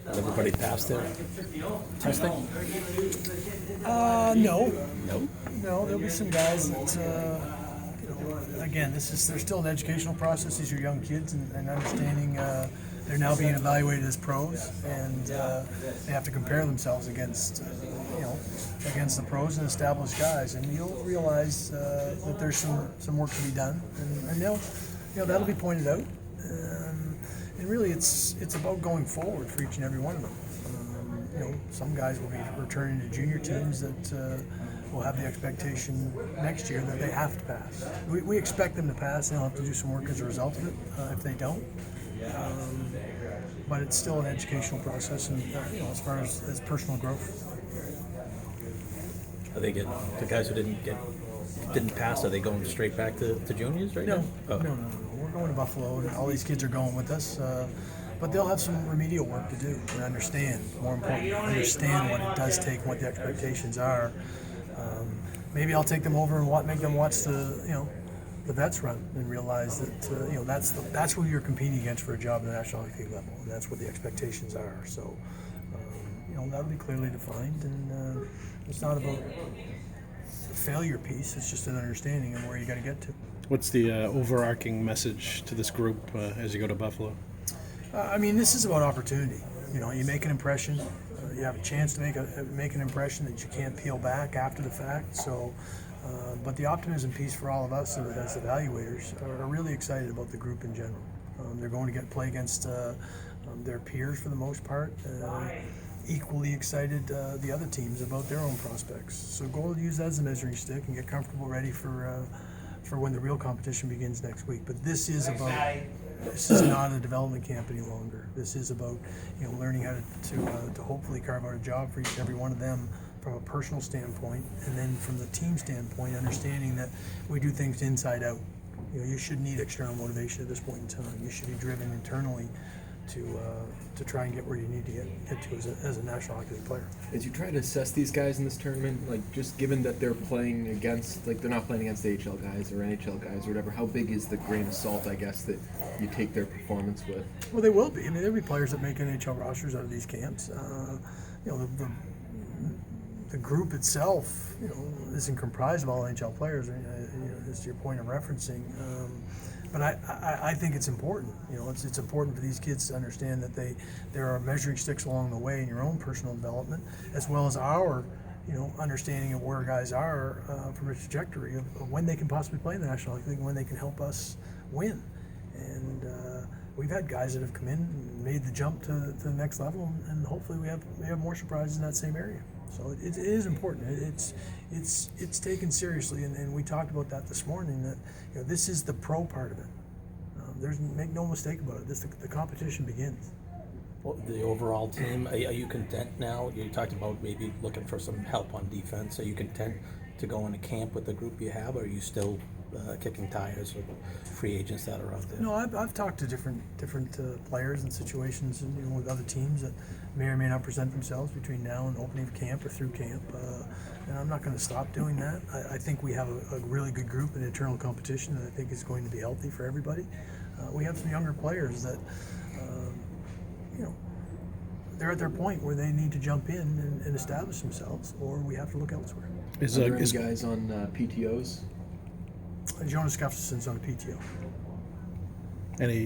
Everybody passed their testing? No. No. No, there'll be some guys that, again, there's still an educational process. These are young kids, and understanding they're now being evaluated as pros, and they have to compare themselves against the pros and established guys. And you'll realize that there's some work to be done, and that'll be pointed out. And really, it's about going forward for each and every one of them. Some guys will be returning to junior teams that will have the expectation next year that they have to pass. We expect them to pass. They'll have to do some work as a result of it if they don't. But it's still an educational process, and as far as personal growth. Are they the guys who didn't pass? Are they going straight back to juniors right now? No. We're going to Buffalo, and all these kids are going with us. But they'll have some remedial work to do and understand. More importantly, understand what it does take, and what the expectations are. Maybe I'll take them over and make them watch the vets run and realize that that's who you're competing against for a job at the National Hockey League level, and that's what the expectations are. So that'll be clearly defined, and it's not about the failure piece. It's just an understanding of where you got to get to. What's the overarching message to this group as you go to Buffalo? This is about opportunity. You make an impression. You have a chance to make an impression that you can't peel back after the fact. So, but the optimism piece for all of us as evaluators are really excited about the group in general. They're going to play against their peers for the most part. Equally excited the other teams about their own prospects. So go use that as a measuring stick and get comfortable, ready for when the real competition begins next week. But this is not a development camp any longer. This is about learning how to hopefully carve out a job for each and every one of them from a personal standpoint, and then from the team standpoint, understanding that we do things inside out. You should need external motivation at this point in time. You should be driven internally to try and get where you need to get to as a National Hockey League player. As you try to assess these guys in this tournament, just given that they're playing against, they're not playing against AHL guys or NHL guys or whatever, how big is the grain of salt, I guess, that you take their performance with? Well, they will be. There'll be players that make NHL rosters out of these camps. The group itself, isn't comprised of all NHL players, as to your point of referencing. But I think it's important. It's important for these kids to understand that there are measuring sticks along the way in your own personal development, as well as our, understanding of where guys are from a trajectory of when they can possibly play in the National Hockey League and when they can help us win. And we've had guys that have come in and made the jump to the next level, and hopefully we have more surprises in that same area. So it is important. It's taken seriously, and we talked about that this morning. That this is the pro part of it. Make no mistake about it. The competition begins. Well, the overall team, are you content now? You talked about maybe looking for some help on defense. Are you content to go into camp with the group you have, or are you still kicking tires with free agents that are out there? No, I've talked to different players and situations, and with other teams that may or may not present themselves between now and opening of camp or through camp. And I'm not going to stop doing that. I think we have a really good group in internal competition that I think is going to be healthy for everybody. We have some younger players that, they're at their point where they need to jump in and establish themselves, or we have to look elsewhere. Are there any guys on PTOs? Jonas Gustafsson's on a PTO.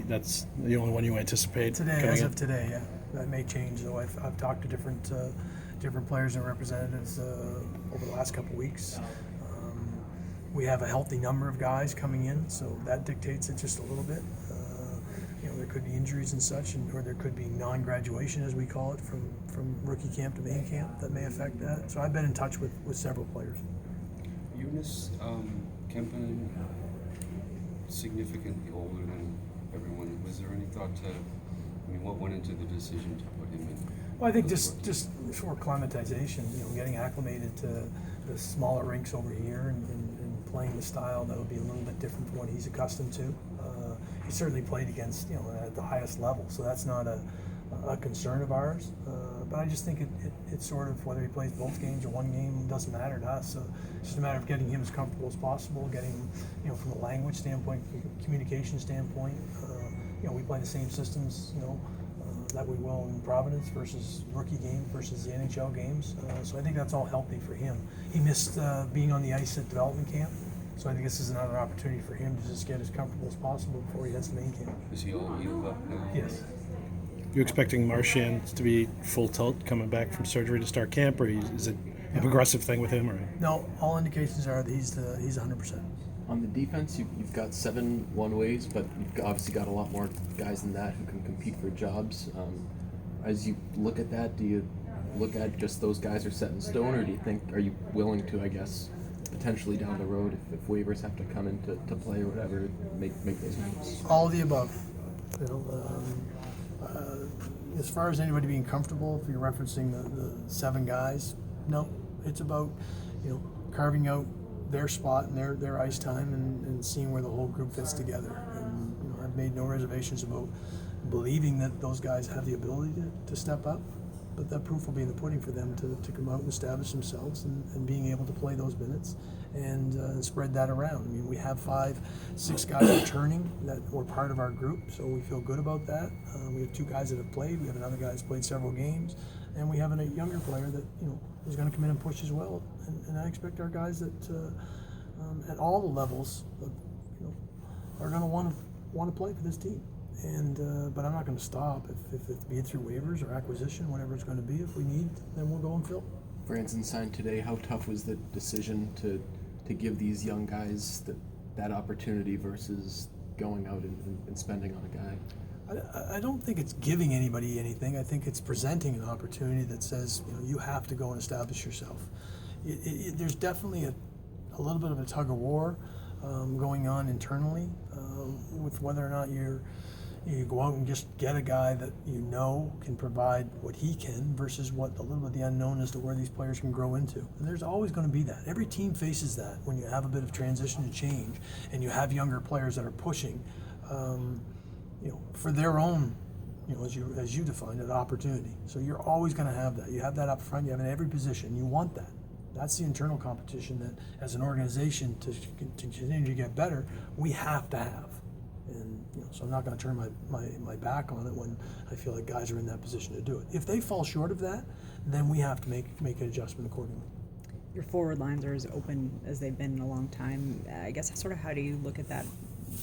That's the only one you anticipate Today, coming as in? of today, yeah. That may change, though. I've talked to different players and representatives over the last couple of weeks. We have a healthy number of guys coming in, so that dictates it just a little bit. There could be injuries and such, or there could be non-graduation, as we call it, from rookie camp to main camp that may affect that. So I've been in touch with several players. Jonas Kempen, significantly older than everyone. Was there any thought what went into the decision to put him in? Well, I think just for acclimatization, getting acclimated to the smaller rinks over here and playing the style that would be a little bit different from what he's accustomed to. He certainly played against, at the highest level, so that's not a concern of ours. But I just think it's sort of, whether he plays both games or one game, doesn't matter to us. So it's just a matter of getting him as comfortable as possible, getting, from a language standpoint, communication standpoint. We play the same systems, that we will in Providence versus rookie games versus the NHL games. So I think that's all healthy for him. He missed being on the ice at development camp, so I think this is another opportunity for him to just get as comfortable as possible before he heads to main camp. Is he all healed up now? Yes. You expecting Marchand to be full tilt coming back from surgery to start camp, or is it a progressive thing with him? Or No, all indications are that he's 100%. On the defense, you've got 7 one-ways, but you've obviously got a lot more guys than that who can compete for jobs. As you look at that, do you look at just those guys are set in stone, or do you think, are you willing to, I guess, potentially down the road, if waivers have to come into play or whatever, make those moves? All of the above. You know, as far as anybody being comfortable, if you're referencing the 7 guys, no. It's about, you know, carving out their spot and their ice time and seeing where the whole group fits together. And you know, I've made no reservations about believing that those guys have the ability to step up, but that proof will be in the pudding for them to come out and establish themselves and being able to play those minutes and spread that around. I mean, we have 6 guys returning that were part of our group, so we feel good about that. We have 2 guys that have played. We have another guy that's played several games, and we have a younger player that, you know, is going to come in and push as well. And I expect our guys that at all the levels, you know, are going to want to play for this team. And but I'm not going to stop if it be it through waivers or acquisition, whatever it's going to be. If we need, then we'll go and fill. Branson signed today. How tough was the decision to give these young guys that opportunity versus going out and spending on a guy? I don't think it's giving anybody anything. I think it's presenting an opportunity that says, you know, you have to go and establish yourself. There's definitely a little bit of a tug of war going on internally with whether or not you go out and just get a guy that you know can provide what he can versus what a little bit of the unknown as to where these players can grow into. And there's always going to be that. Every team faces that when you have a bit of transition and change and you have younger players that are pushing, you know, for their own, you know, as you defined it, opportunity. So you're always going to have that. You have that up front. You have it in every position. You want that. That's the internal competition that, as an organization, to continue to get better, we have to have. And you know, so I'm not going to turn my back on it when I feel like guys are in that position to do it. If they fall short of that, then we have to make an adjustment accordingly. Your forward lines are as open as they've been in a long time. I guess sort of how do you look at that,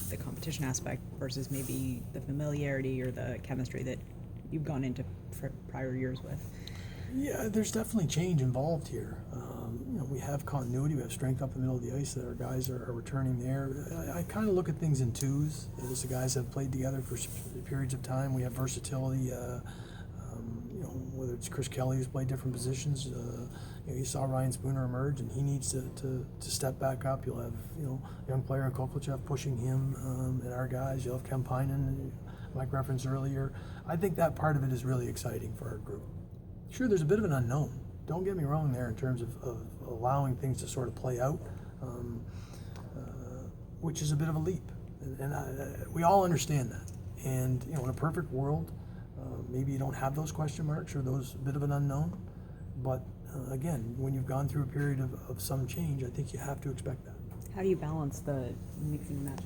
the competition aspect versus maybe the familiarity or the chemistry that you've gone into prior years with? Yeah, there's definitely change involved here. You know, we have continuity, we have strength up the middle of the ice that our guys are returning there. I kind of look at things in twos. As the guys have played together for periods of time, we have versatility. You know, whether it's Chris Kelly who's played different positions. You know, you saw Ryan Spooner emerge, and he needs to step back up. You'll have, you know, young player in Kovalchev pushing him, and our guys. You'll have Kemppainen, like referenced earlier. I think that part of it is really exciting for our group. Sure, there's a bit of an unknown. Don't get me wrong there in terms of allowing things to sort of play out, which is a bit of a leap. And we all understand that. And, you know, in a perfect world, maybe you don't have those question marks or those bit of an unknown. But, again, when you've gone through a period of some change, I think you have to expect that. How do you balance the mixing and matching?